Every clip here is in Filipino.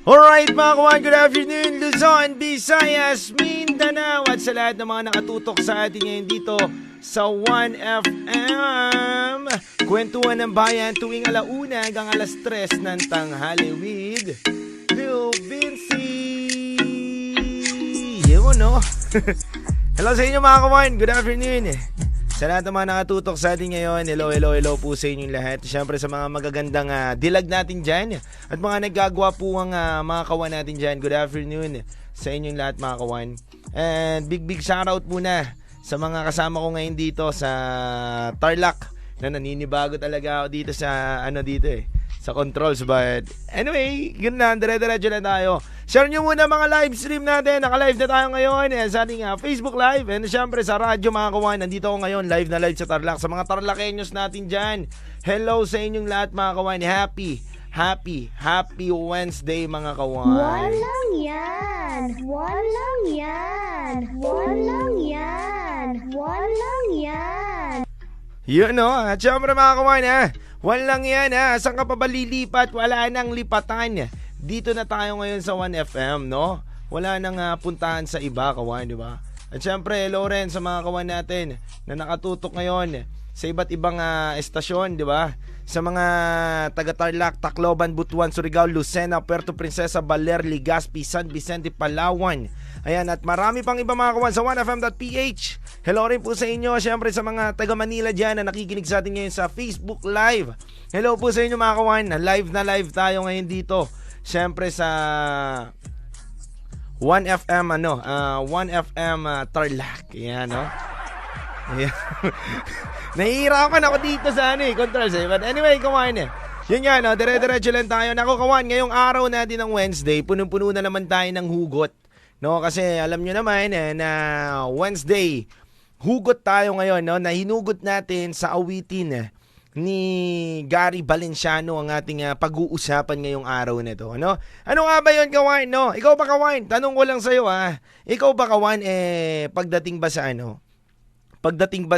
Alright mga kawan, good afternoon Luzon, Visayas, Mindanao at sa lahat ng mga nakatutok sa atin ngayon dito sa 1FM. Kwentuhan ng bayan tuwing alauna hanggang alas 3 ng tanghali with Lil Vinci. Yun no? Hello sa inyo mga kawan, good afternoon. Sa lahat ng mga nakatutok sa atin ngayon, hello po sa inyong lahat. Siyempre sa mga magagandang dilag natin dyan at mga naggagawa po ang mga kawan natin dyan. Good afternoon sa inyong lahat mga kawan. And big shoutout muna sa mga kasama ko ngayon dito sa Tarlac na naninibago talaga ako dito sa sa controls. But anyway, yun na, dire-diretso na tayo. Share nyo muna mga live stream natin. Naka-live na tayo ngayon sa ating Facebook Live. And syempre sa radyo mga kawan, nandito ako ngayon live na live sa Tarlac. Sa mga Tarlaceños natin dyan, hello sa inyong lahat mga kawan. Happy Wednesday mga kawan. Walang yan. Yun no, at syempre mga kawan walang yan saan ka pa ba lilipat? Wala nang lipatan. Dito na tayo ngayon sa 1FM, no? Wala nang puntahan sa iba, kawan, di ba? At syempre, hello rin sa mga kawan natin na nakatutok ngayon sa iba't ibang estasyon, di ba? Sa mga taga-Tarlac, Tacloban, Butuan, Surigao, Lucena, Puerto Princesa, Baler, Legazpi, San Vicente, Palawan. Ayan, at marami pang iba mga kawan sa 1FM.ph. Hello rin po sa inyo, syempre sa mga taga-Manila dyan na nakikinig sa atin ngayon sa Facebook Live. Hello po sa inyo mga kawan, na live tayo ngayon dito. Syempre sa 1FM 1FM Tarlac. Ayan, no? Ayan. Nahihirapan ako dito sa controls But anyway, kawan yun nga, no? Dire-diretso lang tayo. Naku, kawan, ngayong araw natin ng Wednesday, punong-puno na naman tayo ng hugot. No? Kasi alam nyo naman na Wednesday, hugot tayo ngayon, no? Na hinugot natin sa awitin ni Gary Valenciano ang ating pag-uusapan ngayong araw na ito. Ano nga ba yun, kawan? No? Ikaw ba, kawan? Tanong ko lang sa'yo, Ikaw ba, kawan, pagdating ba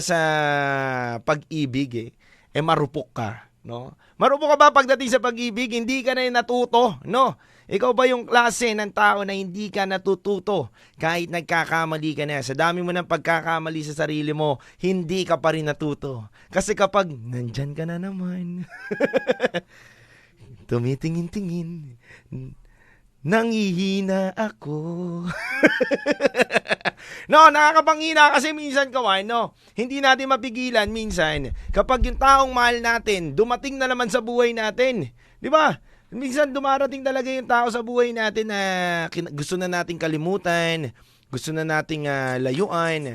sa pag-ibig, marupok ka, no? Marupok ka ba pagdating sa pag-ibig? Hindi ka na natuto, no? Ikaw ba yung klase ng tao na hindi ka natututo kahit nagkakamali ka na? Sa dami mo ng pagkakamali sa sarili mo, hindi ka pa rin natuto. Kasi kapag nandyan ka na naman, tumitingin-tingin, nangihina ako. No, nakakapangina kasi minsan, kawan, no? Hindi natin mapigilan minsan kapag yung taong mahal natin dumating na naman sa buhay natin. Di ba? Minsan dumarating talaga yung tao sa buhay natin na gusto na nating kalimutan, gusto na nating layuan,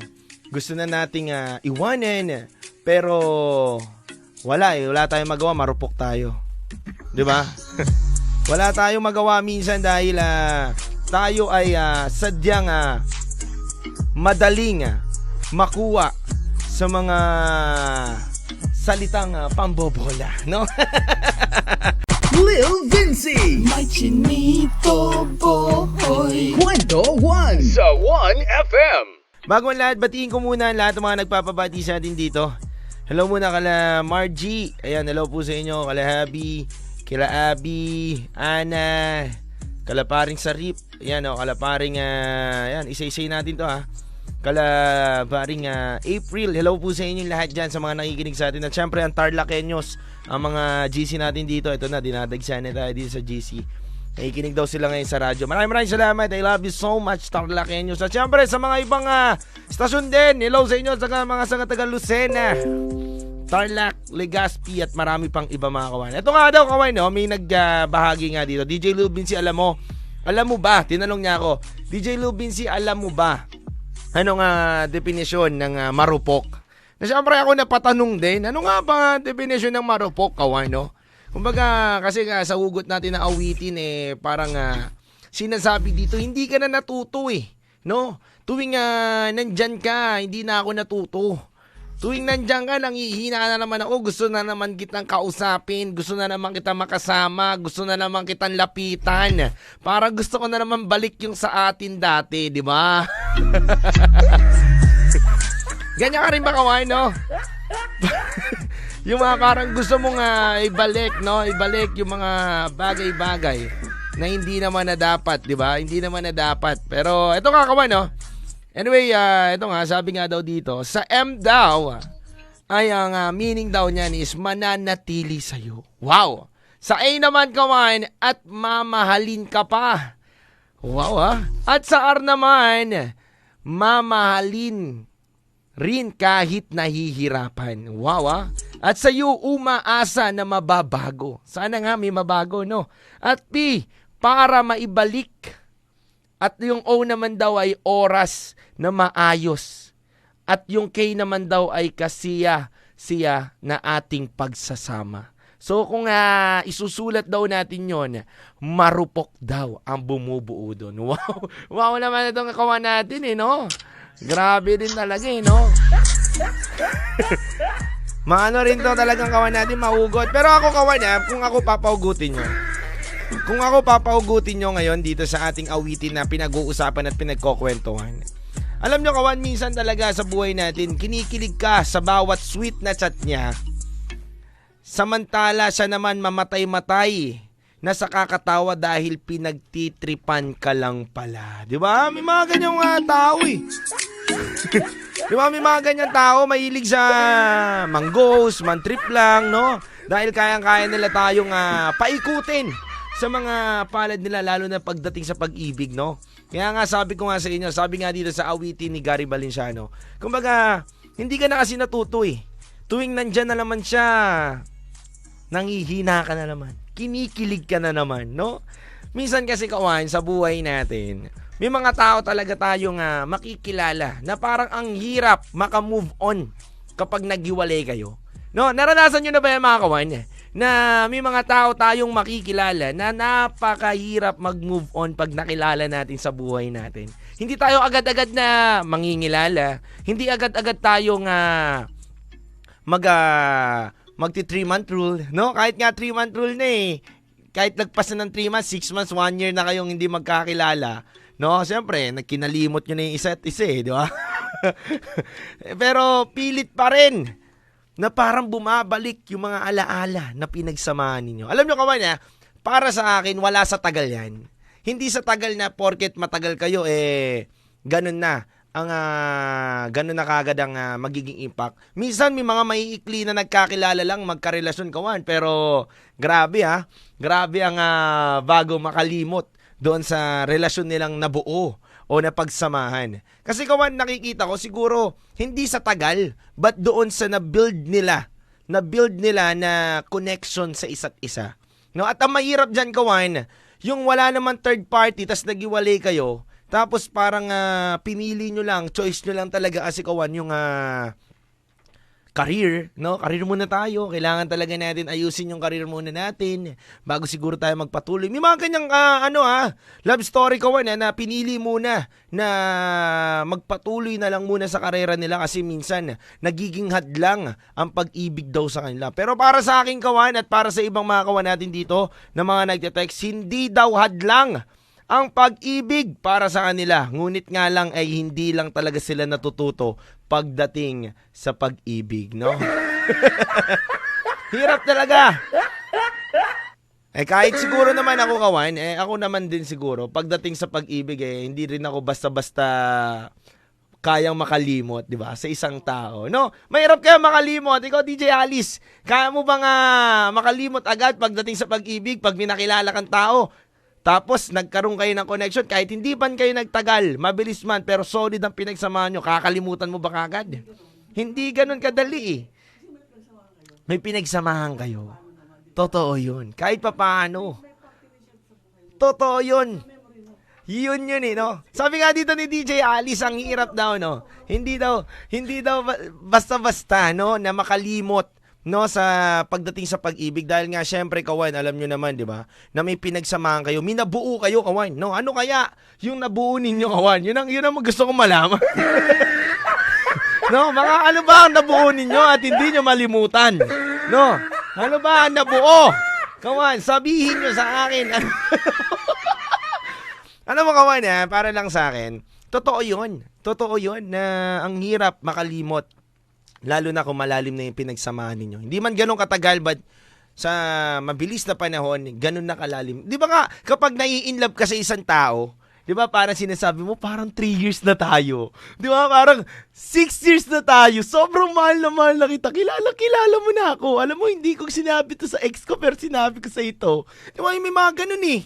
gusto na nating iwanan, pero wala tayong magawa, marupok tayo. 'Di ba? Wala tayong magawa minsan dahil tayo ay sadyang madaling makuha sa mga salitang pambobola, no? Lil Vinci, May chinito boy. Kwento 1 sa 1FM. Bago ang lahat, batiin ko muna ang lahat ng mga nagpapabati sa atin dito. Hello muna kala Margie. Ayan, hello po sa inyo. Kala Habi, kila Abby, Ana, kala paring Sarip. Ayan, kala paring, ayan, isa-isay natin to Kala paring April. Hello po sa inyo lahat dyan sa mga nakikinig sa atin. At syempre ang Tarlaceños, ang mga GC natin dito. Ito na, dinadagsan na tayo dito sa GC. Nakikinig daw sila ngayon sa radyo. Maraming salamat. I love you so much, Tarlaceños. At syempre sa mga ibang stasyon din, hello sa inyo sa mga taga Lucena, Tarlac, Legazpi at marami pang iba mga kawan. Ito nga daw, kawan, no? May nagbahagi nga dito. DJ Lil Vinci, alam mo ba? Tinanong niya ako, DJ Lil Vinci, alam mo ba anong definisyon ng marupok? Na syempre ako napatanong din, ano nga ba definisyon ng marupok, kawan, no? Kumbaga, kasi nga sa hugot natin na awitin, parang sinasabi dito, hindi ka na natuto, no? Tuwing nandyan ka, hindi na ako natuto. Tuwing nandiyan ka, nangihina na naman ako, gusto na naman kitang kausapin, gusto na naman kitang makasama, gusto na naman kitang lapitan. Para gusto ko na naman balik yung sa atin dati, di ba? Ganyan ka rin ba, kawan, no? Yung mga parang gusto mong ibalik, no? Ibalik yung mga bagay-bagay na hindi naman na dapat, di ba? Hindi naman na dapat. Pero ito nga kawan, no? Anyway, ito nga, sabi nga daw dito, sa M daw, ay ang meaning daw niyan is mananatili sa'yo. Wow! Sa A naman kawan, at mamahalin ka pa. Wow, At sa R naman, mamahalin rin kahit nahihirapan. Wow, At sa U, umaasa na mababago. Sana nga may mabago, no? At P, para maibalik. At yung O naman daw ay oras na maayos. At yung K naman daw ay siya na ating pagsasama. So kung isusulat daw natin yon, marupok daw ang bumubuo doon. Wow, wow naman itong kawan natin no? Grabe din talaga no? Maano rin to talagang kawan natin, mahugot. Pero ako kawan kung ako papaugutin nyo. Kung ako papaugutin nyo ngayon dito sa ating awitin na pinag-uusapan at pinagkukwentuhan. Alam nyo kawan, minsan talaga sa buhay natin, kinikilig ka sa bawat sweet na chat niya. Samantala siya naman mamatay-matay na sa kakatawa dahil pinagtitripan ka lang pala. Di ba? May mga ganyang tao Di ba? May mga ganyang tao mahilig sa mangghost, mantrip lang, no? Dahil kayang-kaya nila tayong paikutin sa mga palad nila, lalo na pagdating sa pag-ibig, no? Kaya nga sabi ko nga sa inyo, sabi nga dito sa awitin ni Gary Valenciano, kumbaga, hindi ka na kasi natuto Tuwing nandyan na naman siya, nanghihina ka na naman. Kinikilig ka na naman, no? Minsan kasi kawan, sa buhay natin, may mga tao talaga tayong makikilala na parang ang hirap maka-move on kapag naghiwalay kayo. No, naranasan nyo na ba yan mga kawan? Na may mga tao tayong makikilala na napakahirap mag-move on pag nakilala natin sa buhay natin. Hindi tayo agad-agad na mangingilala. Hindi agad-agad tayong magti 3-month rule, no? Kahit nga 3-month rule na kahit nagpas na ng 3 months, 6 months, 1 year na kayong hindi magkakilala, no? Siyempre, nagkinalimot nyo na yung isa't isa di ba? Pero pilit pa rin na parang bumabalik yung mga alaala na pinagsamahan ninyo. Alam nyo kawan para sa akin, wala sa tagal yan. Hindi sa tagal na porket matagal kayo, ganun na. Ganun na kagad ang magiging impact. Minsan may mga maiikli na nagkakilala lang, magkarelasyon kawan. Pero grabe grabe ang bago makalimot doon sa relasyon nilang nabuo o napagsamahan. Kasi kawan, nakikita ko siguro hindi sa tagal, but doon sa na-build nila na connection sa isa't isa. No? At ang mahirap dyan kawan, yung wala naman third party tas nagiwalay kayo, tapos parang pinili nyo lang, choice nyo lang talaga kasi kawan yung career, no? Career muna tayo. Kailangan talaga natin ayusin yung career muna natin bago siguro tayo magpatuloy. May mga kanyang love story kawan na pinili muna na magpatuloy na lang muna sa karera nila kasi minsan nagiging hadlang ang pag-ibig daw sa kanila. Pero para sa akin kawan at para sa ibang mga kawan natin dito na mga nagte-text, hindi daw hadlang ang pag-ibig para sa kanila. Ngunit nga lang ay hindi lang talaga sila natututo pagdating sa pag-ibig, no? Hirap talaga. Kahit siguro naman ako kawan, ako naman din siguro, pagdating sa pag-ibig, hindi rin ako basta-basta kayang makalimot, di ba? Sa isang tao, no? Mahirap kaya makalimot. Ikaw, DJ Alice, kaya mo bang makalimot agad pagdating sa pag-ibig, pag minakilala kang tao? Tapos, nagkaroon kayo ng connection, kahit hindi man kayo nagtagal, mabilis man, pero solid ang pinagsamahan nyo, kakalimutan mo ba kagad? Hindi ganun kadali May pinagsamahan kayo. Totoo yun. Kahit papaano. Totoo yun. Yun no? Sabi nga dito ni DJ Alice, ang hirap daw, no? Hindi daw basta-basta, no? Na makalimot, no, sa pagdating sa pag-ibig dahil nga syempre kawan, alam nyo naman, di ba, na may pinagsamahan kayo, minabuo kayo kawan, no? Ano kaya yung nabuo ninyo kawan? Yun ang gusto kong malaman. No, mga ano ba ang nabuo ninyo at hindi nyo malimutan? No? Ano ba ang nabuo? Kawan, sabihin nyo sa akin. Ano mo kawan para lang sa akin, totoo yun na ang hirap makalimot. Lalo na kung malalim na yung pinagsamahan ninyo. Hindi man ganun katagal, but sa mabilis na panahon, ganun na kalalim. Di ba nga, kapag nai-inlove ka sa isang tao, di ba parang sinasabi mo, parang 3 years na tayo. Di ba parang 6 years na tayo. Sobrang mahal na kita. Kilala mo na ako. Alam mo, hindi ko sinabi to sa ex ko, pero sinabi ko sa ito. Di ba, may mga ganun eh.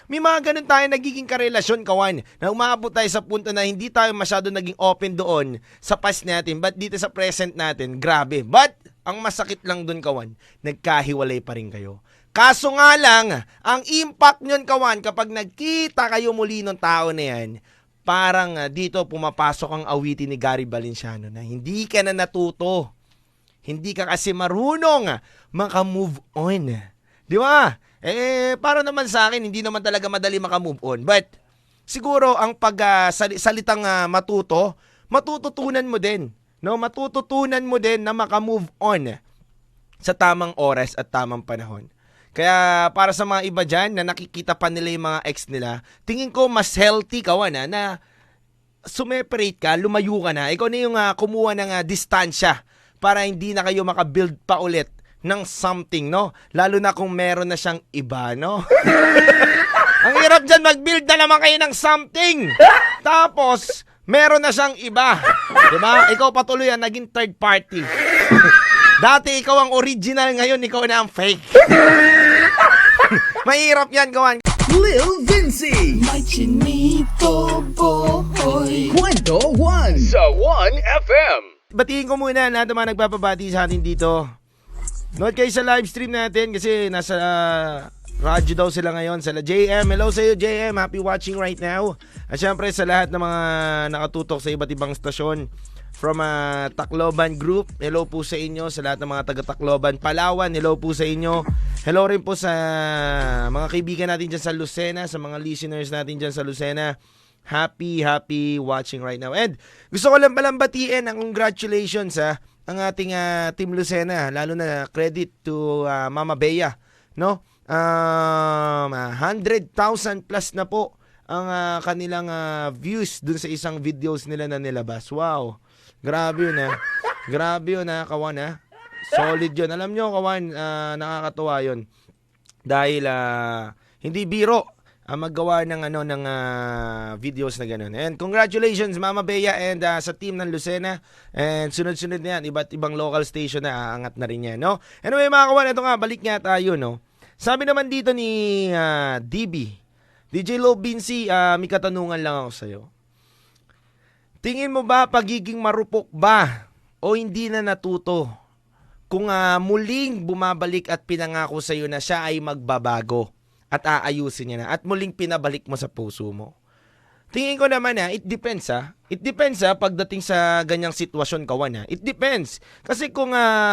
May mga ganun tayo nagiging karelasyon, kawan. Na umabot tayo sa punto na hindi tayo masyado naging open doon sa past natin. But dito sa present natin, grabe. But, ang masakit lang doon, kawan, nagkahiwalay pa rin kayo. Kaso nga lang, ang impact nyon, kawan, kapag nagkita kayo muli ng tao na yan, parang dito pumapasok ang awitin ni Gary Valenciano na hindi ka na natuto. Hindi ka kasi marunong maka-move on. Di ba? Para naman sa akin, hindi naman talaga madali maka-move on. But, siguro, ang salitang matuto, matututunan mo din. No, matututunan mo din na maka-move on sa tamang oras at tamang panahon. Kaya para sa mga iba dyan na nakikita pa nila yung mga ex nila, tingin ko mas healthy ka na sumeparate ka, lumayo ka na. Ikaw na yung kumuha ng distansya para hindi na kayo makabuild pa ulit ng something, no? Lalo na kung meron na siyang iba, no? Ang hirap dyan, mag-build na naman kayo ng something. Tapos, meron na siyang iba. Diba? Ikaw patuloy naging third party. Dati ikaw ang original, ngayon ikaw na ang fake. Mahirap yan, kawan. Lil Vinci. May chinito boy. Kwento 1 sa 1FM. Batiin ko muna lahat ng mga nagpapabati sa atin dito. Nood kayo sa live stream natin kasi nasa radyo daw sila ngayon. Sila JM. Hello sa iyo, JM. Happy watching right now. At syempre sa lahat ng mga nakatutok sa iba't ibang stasyon from Tacloban Group. Hello po sa inyo. Sa lahat ng mga taga-Tacloban, Palawan. Hello po sa inyo. Hello rin po sa mga kaibigan natin dyan sa Lucena. Sa mga listeners natin dyan sa Lucena. Happy watching right now. And gusto ko lang palang batiin ang congratulations ang ating Team Lucena. Lalo na credit to Mama Bea. No? 100,000 plus na po ang kanilang views dun sa isang videos nila na nilabas. Wow. Grabe yun Grabe yun kawan Solid yun. Alam nyo kawan, nakakatuwa yun. Dahil hindi biro maggawa ng videos na ganun. And congratulations Mama Bea and sa team ng Lucena. And sunod-sunod na yan, iba't ibang local station na aangat na rin yan, no? Anyway mga kawan, ito nga, balik nga tayo, no? Sabi naman dito ni DJ Low Vinci, may katanungan lang ako sa'yo. Tingin mo ba pagiging marupok ba o hindi na natuto kung muling bumabalik at pinangako sa'yo na siya ay magbabago at aayusin niya na at muling pinabalik mo sa puso mo? Tingin ko naman it depends It depends pagdating sa ganyang sitwasyon kawan It depends. Kasi kung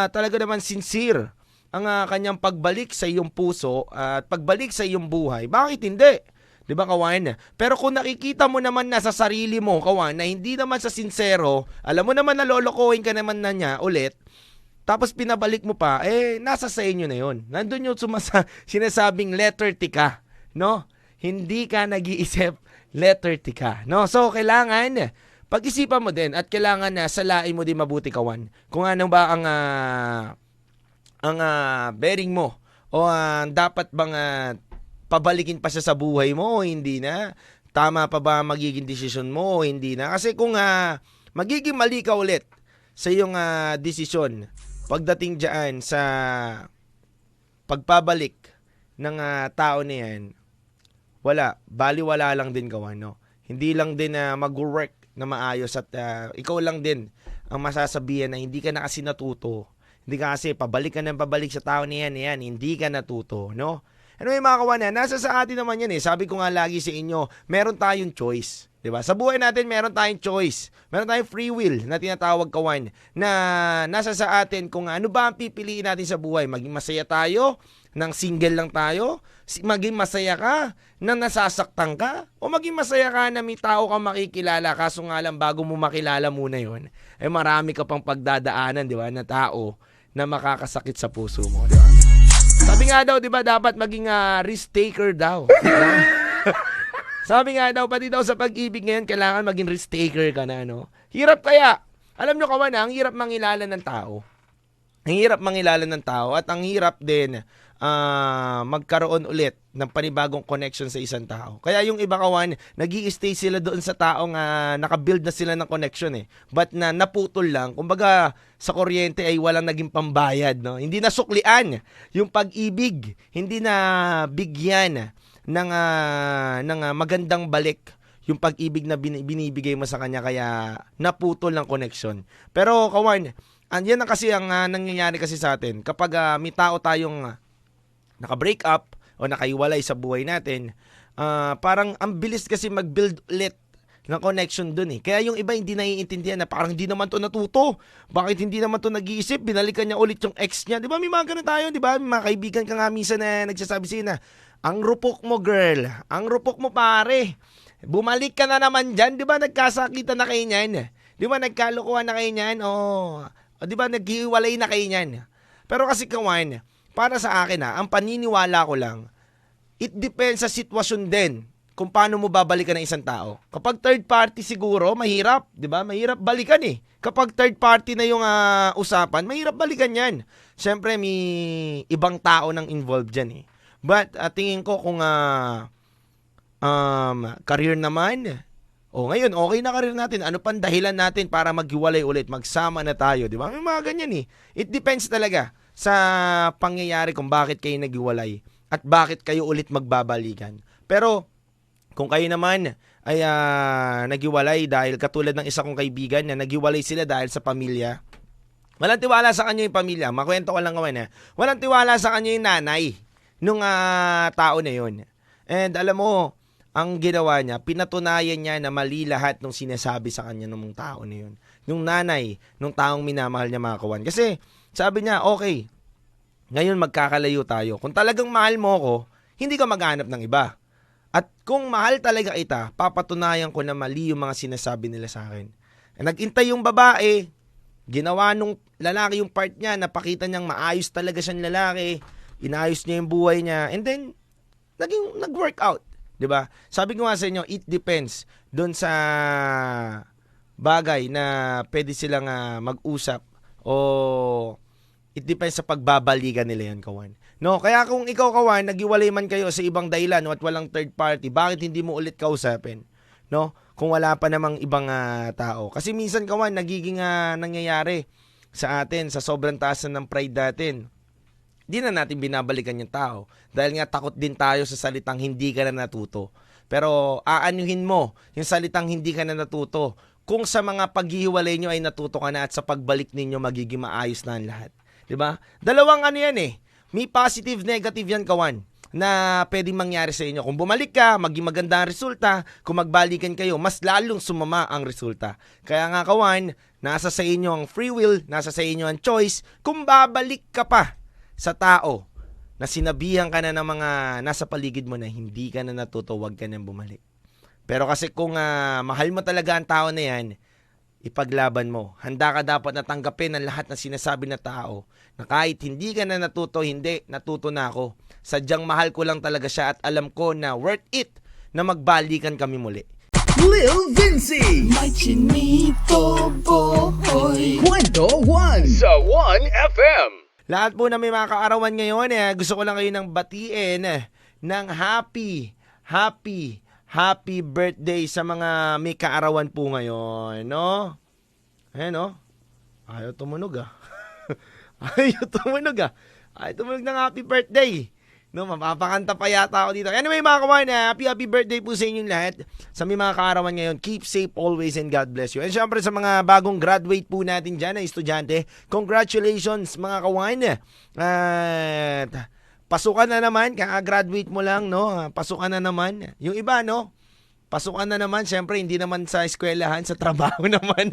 talaga naman sincere ang kanyang pagbalik sa iyong puso at pagbalik sa iyong buhay, bakit hindi? 'Di ba kawan? Pero kung nakikita mo naman na sa sarili mo, kawan, na hindi naman sa sincero, alam mo naman na lolokohin ka naman na niya ulit, tapos pinabalik mo pa, nasa sa inyo na 'yon. Nandun yung sinasabing letter T ka, no? Hindi ka nag-iisip, letter T ka, no? So kailangan pag-isipan mo din at kailangan na salain mo din mabuti kawan. Kung ano ba ang bearing mo o dapat bang pabalikin pa siya sa buhay mo o hindi na? Tama pa ba magiging desisyon mo o hindi na? Kasi kung magiging mali ka ulit sa iyong desisyon pagdating dyan sa pagpabalik ng tao na yan, baliwala lang din kawan, no? Hindi lang din mag-work na maayos at ikaw lang din ang masasabihan na hindi ka na kasi natuto. Hindi ka kasi pabalik sa tao na yan, hindi ka natuto, no? Anyway mga kawan, nasa sa atin naman yan Sabi ko nga lagi sa inyo, meron tayong choice. Diba? Sa buhay natin, meron tayong choice. Meron tayong free will na tinatawag kawan na nasa sa atin kung ano ba ang pipiliin natin sa buhay. Maging masaya tayo, nang single lang tayo, maging masaya ka, nang nasasaktan ka, o maging masaya ka na may tao kang makikilala. Kaso nga lang, bago mo makilala muna yon, marami ka pang pagdadaanan, di ba, na tao na makakasakit sa puso mo, di ba? Sabi nga daw, di ba, dapat maging risk taker daw. Sabi nga daw, pati daw sa pag-ibig ngayon, kailangan maging risk taker ka na, no? Hirap kaya. Alam nyo kawan, ang hirap mangilala ng tao. Ang hirap mangilala ng tao at ang hirap din magkaroon ulit ng panibagong connection sa isang tao. Kaya yung iba kawan, nag-i-stay sila doon sa taong nakabuild na sila ng connection eh. But naputol lang. Kumbaga sa kuryente ay walang naging pambayad. No? Hindi na suklian yung pag-ibig. Hindi na bigyan ng magandang balik yung pag-ibig na binibigay mo sa kanya, kaya naputol ng connection. Pero kawan, yan na kasi ang nangyayari kasi sa atin. Kapag may tao tayong naka-break up o nakaiwalay sa buhay natin, parang ang bilis kasi mag-build ulit ng connection dun eh. Kaya yung iba hindi naiintindihan na parang hindi naman to natuto. Bakit hindi naman to nag-iisip? Binalikan niya ulit yung ex niya. Di ba may mga ganun tayo? Di ba may mga kaibigan ka nga minsan na nagsasabi sa'yo na, ang rupok mo girl, ang rupok mo pare, bumalik ka na naman dyan. Di ba nagkasakitan na kayo niyan? Di ba nagkalukuhan na kayo niyan? Di ba naghiwalay na kayo niyan? Pero kasi kawan, para sa akin ang paniniwala ko lang, it depends sa sitwasyon din kung paano mo babalikan ng isang tao. Kapag third party siguro, mahirap, 'di ba? Mahirap balikan eh. Kapag third party na yung usapan, mahirap balikan 'yan. Syempre may ibang tao nang involved diyan eh. But tingin ko kung career naman, ngayon, okay na career natin. Ano pang dahilan natin para maghiwalay ulit? Magsama na tayo, di ba? May mga ganyan eh. It depends talaga sa pangyayari kung bakit kayo naghiwalay at bakit kayo ulit magbabalikan. Pero, kung kayo naman ay naghiwalay dahil katulad ng isa kong kaibigan na naghiwalay sila dahil sa pamilya, walang tiwala sa kanya yung pamilya. Makwento ko lang naman walang tiwala sa kanya yung nanay nung tao na yun. And alam mo, ang ginawa niya, pinatunayan niya na mali lahat ng sinasabi sa kanya ng tao na yun. Yung nanay, nung taong minamahal niya mga kawan. Kasi sabi niya, okay, ngayon magkakalayo tayo. Kung talagang mahal mo ako, hindi ka maghanap ng iba. At kung mahal talaga kita, papatunayan ko na mali yung mga sinasabi nila sa akin. Nag-intay yung babae, ginawa nung lalaki yung part niya, napakita niyang maayos talaga siyang lalaki, inayos niya yung buhay niya, and then, nag-work out. 'Di ba? Sabi ko nga sa inyo, it depends doon sa bagay na pwede silang mag-usap o it depends sa pagbabalikan nila yan, kawan. No, kaya kung ikaw, kawan, naghiwalay man kayo sa ibang dahilan at walang third party, bakit hindi mo ulit kausapin? No? Kung wala pa namang ibang tao. Kasi minsan, kawan, nagiging nangyayari sa atin sa sobrang taas ng pride natin. Di na natin binabalikan yung tao. Dahil nga takot din tayo sa salitang hindi ka na natuto. Pero aanuhin mo yung salitang hindi ka na natuto kung sa mga paghihiwalay nyo ay natuto ka na at sa pagbalik ninyo magiging maayos na ang lahat. Diba? Dalawang yan eh. May positive, negative yan, kawan, na pwedeng mangyari sa inyo. Kung bumalik ka, maging maganda ang resulta. Kung magbalikan kayo, mas lalong sumama ang resulta. Kaya nga, kawan, nasa sa inyo ang free will, nasa sa inyo ang choice. Kung babalik ka pa sa tao na sinabihan ka na ng mga nasa paligid mo na hindi ka na natuto, wag ka nang bumalik. Pero kasi kung mahal mo talaga ang tao na yan, ipaglaban mo. Handa ka dapat natanggapin ang lahat ng sinasabi na tao na kahit hindi ka na natuto, hindi, natuto na ako. Sadyang mahal ko lang talaga siya at alam ko na worth it na magbalikan kami muli. Lil Vinci May chinito boy Kwento 1 sa 1FM. Lahat po na may mga kaarawan ngayon, gusto ko lang kayo ng batiin ng happy birthday sa mga may kaarawan po ngayon, no? Ayan, no? Ayaw tumunog Ayaw tumunog ng happy birthday. No, mapapakanta pa yata ako dito. Anyway, mga kawan, happy birthday po sa inyong lahat. Sa may mga kaarawan ngayon, keep safe always and God bless you. And syempre sa mga bagong graduate po natin dyan na estudyante, congratulations mga kawan. At pasukan na naman, kaka-graduate mo lang, no? Pasukan na naman. Yung iba, no? Pasukan na naman, syempre hindi naman sa eskwelahan, sa trabaho naman.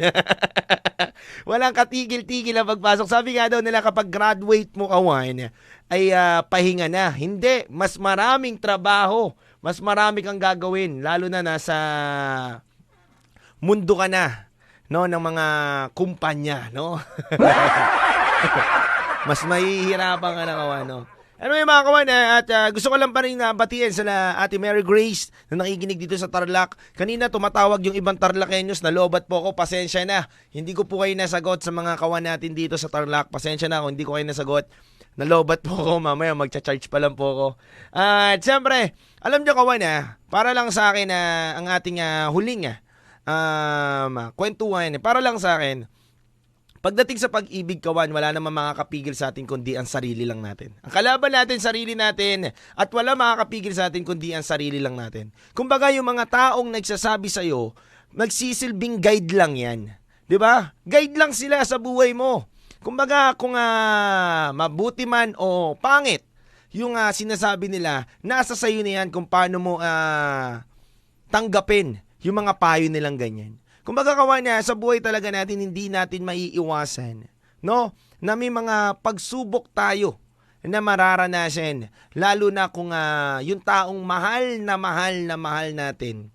Walang katigil-tigil ang pagpasok. Sabi nga daw nila kapag graduate mo, kawan, ay pahinga na. Hindi, mas maraming trabaho, mas marami kang gagawin, lalo na nasa mundo ka na, no, ng mga kumpanya, no? Mas mahihirapan ka na, kawan, no? Ano yung mga kawan, at gusto ko lang pa rin batiin sa Ate Mary Grace na nakikinig dito sa Tarlac. Kanina tumatawag yung ibang Tarlaceños na lobat po ako, pasensya na. Hindi ko po kayo nasagot sa mga kawan natin dito sa Tarlac. Pasensya na kung hindi ko kayo nasagot. Nalobat po ako, mamaya magcha-charge pa lang po ako. At siyempre, alam nyo kawan para lang sa akin ang ating huling kwentuhan, para lang sa akin, pagdating sa pag-ibig kawan, wala namang makakapigil sa atin kundi ang sarili lang natin. Ang kalaban natin, sarili natin. At wala makakapigil sa atin kundi ang sarili lang natin. Kumbaga yung mga taong nagsasabi sa'yo, magsisilbing guide lang yan. 'Di ba? Guide lang sila sa buhay mo. Kumbaga kung mabuti man o pangit, yung sinasabi nila, nasa sayo na yan kung paano mo tanggapin yung mga payo nilang ganyan. Kumbaga kawan, sa buhay talaga natin, hindi natin maiiwasan, no? Na may mga pagsubok tayo na mararanasan. Lalo na kung yung taong mahal natin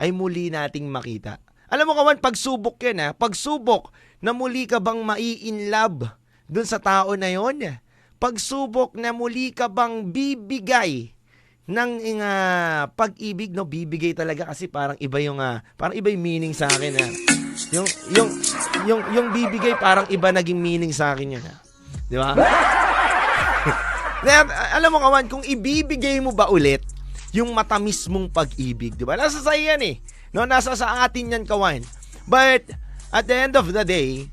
ay muli nating makita. Alam mo kawan, pagsubok yan Pagsubok na muli ka bang mai-in-love dun sa tao na yon. Pagsubok na muli ka bang bibigay ng pag-ibig, no? Bibigay talaga kasi parang iba yung meaning sa akin. Yung bibigay parang iba naging meaning sa akin yun. Di ba? Alam mo kawan, kung ibibigay mo ba ulit yung matamis mong pag-ibig, di ba? Nasa sa yan no? Nasa sa atin yan kawan. But at the end of the day,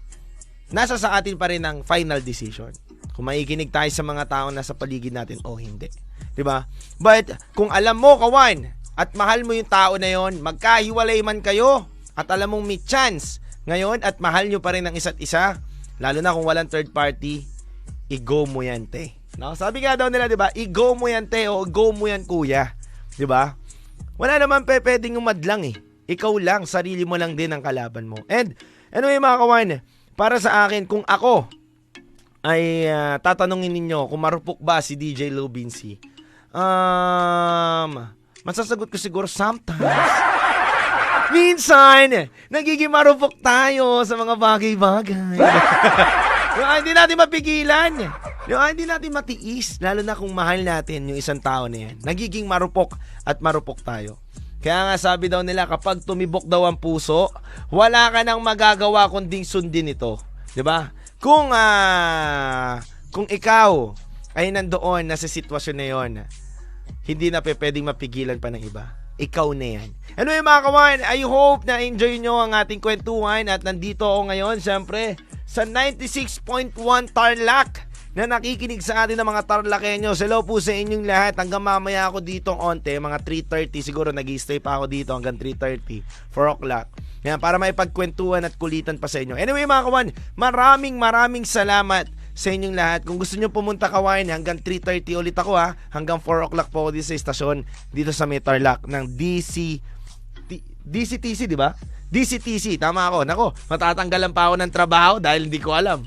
nasa sa atin pa rin ang final decision. Kung maikinig tayo sa mga taong nasa paligid natin o hindi. Diba? But kung alam mo kawan at mahal mo yung tao na yon, magkahiwalay man kayo at alam mong may chance ngayon at mahal nyo pa rin ang isa't isa, lalo na kung walang third party, i-go mo yan te. No? Sabi nga daw nila, diba? I-go mo yan te o go mo yan kuya. Diba? Wala naman pwedeng umadlang Ikaw lang, sarili mo lang din ang kalaban mo. And anyway mga kawan, para sa akin, kung ako ay tatanungin ninyo kung marupok ba si DJ Lou Vinci, masasagot ko siguro sometimes. Minsan, nagiging marupok tayo sa mga bagay-bagay. Hindi natin mapigilan. Hindi natin matiis. Lalo na kung mahal natin yung isang tao na yan. Nagiging marupok at marupok tayo. Kaya nga sabi daw nila, kapag tumibok daw ang puso, wala ka nang magagawa kunding sundin ito. 'Di ba? Kung ikaw ay nandoon na sa sitwasyon na yon, hindi na pwedeng mapigilan pa ng iba. Ikaw na yan. Anyway mga kawan, I hope na enjoy nyo ang ating kwentuhan at nandito ako ngayon, syempre, sa 96.1 Tarlac na nakikinig sa atin ng mga Tarlaceños. Hello po sa inyong lahat. Hanggang mamaya ako dito onte, mga 3:30 siguro, nag-i-stay pa ako dito hanggang 3:30, 4 o'clock. Yan, para may pagkwentuhan at kulitan pa sa inyo. Anyway mga kawan, maraming salamat sa inyong lahat. Kung gusto nyo pumunta kawan, hanggang 3:30 ulit ako hanggang 4 o'clock po ako dito sa istasyon, dito sa Tarlac ng DCTC, di ba? DCTC, tama ako. Nako, matatanggalan pa ako ng trabaho dahil hindi ko alam.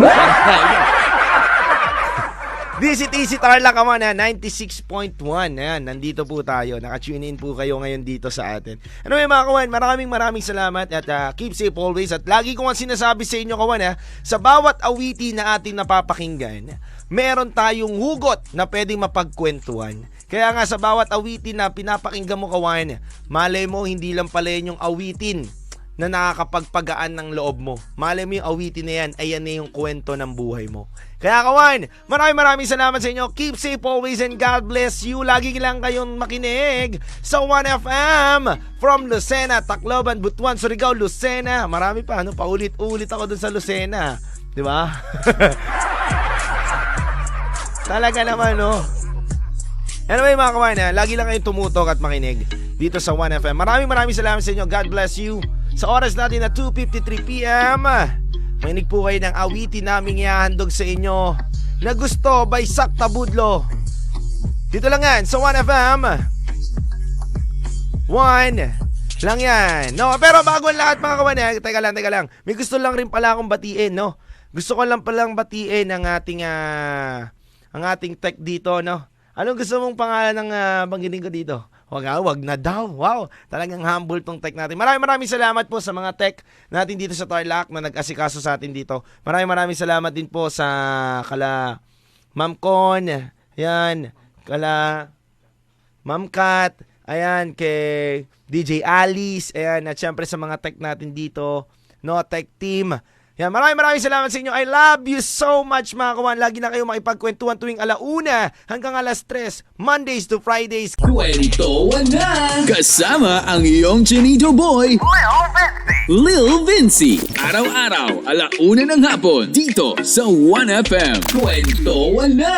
DCTC Tarlac naman 96.1. Ayan, nandito po tayo. Naka-tune in po kayo ngayon dito sa atin. Anyway mga kawan, maraming salamat at keep safe always. At lagi ko nga sinasabi sa inyo kawan, sa bawat awitin na ating napapakinggan, meron tayong hugot na pwedeng mapagkwentuhan. Kaya nga sa bawat awitin na pinapakinggan mo kawan, malay mo hindi lang pala yung awitin na nakakapagpagaan ng loob mo. Malay mo yung awitin na yan, ayan na yung kwento ng buhay mo. Kaya kawan, maraming salamat sa inyo. Keep safe always and God bless you. Lagi lang kayong makinig sa 1FM from Lucena, Tacloban, Butuan, Surigao, Lucena. Marami pa, paulit-ulit ako dun sa Lucena. Di ba? Talaga naman, no? Anyway mga kawan, lagi lang kayong tumutok at makinig dito sa 1FM. Maraming salamat sa inyo. God bless you. Sa oras natin na 2:53 PM, makinig po kayo ng awitin naming ihahandog sa inyo na Gusto by Sak Tabudlo. Dito lang yan sa 1FM. 1 lang yan. No, pero bago ang lahat mga kawan, teka lang. May gusto lang rin pala akong batiin, no? Gusto ko lang palang batiin ang ating tech dito, no? Anong gusto mong pangalan ng banggitin ko dito? Wag na daw. Wow, talagang humble tong tech natin. Maraming salamat po sa mga tech natin dito sa Tarlac na nag-asikaso sa atin dito. Maraming salamat din po sa kala Ma'am Con, Ayan, kala Ma'am Kat, ayan, kay DJ Alice, ayan, at syempre sa mga tech natin dito, no, tech team. Yan, maraming salamat sa inyo. I love you so much mga kawan. Lagi na kayo makipagkwentuhan tuwing 1:00 hanggang 3:00, Mondays to Fridays. Kwentuhan na! Kasama ang iyong Chinito Boy, Lil Vinci. Araw-araw, 1:00 ng hapon, dito sa 1FM. Kwentuhan na!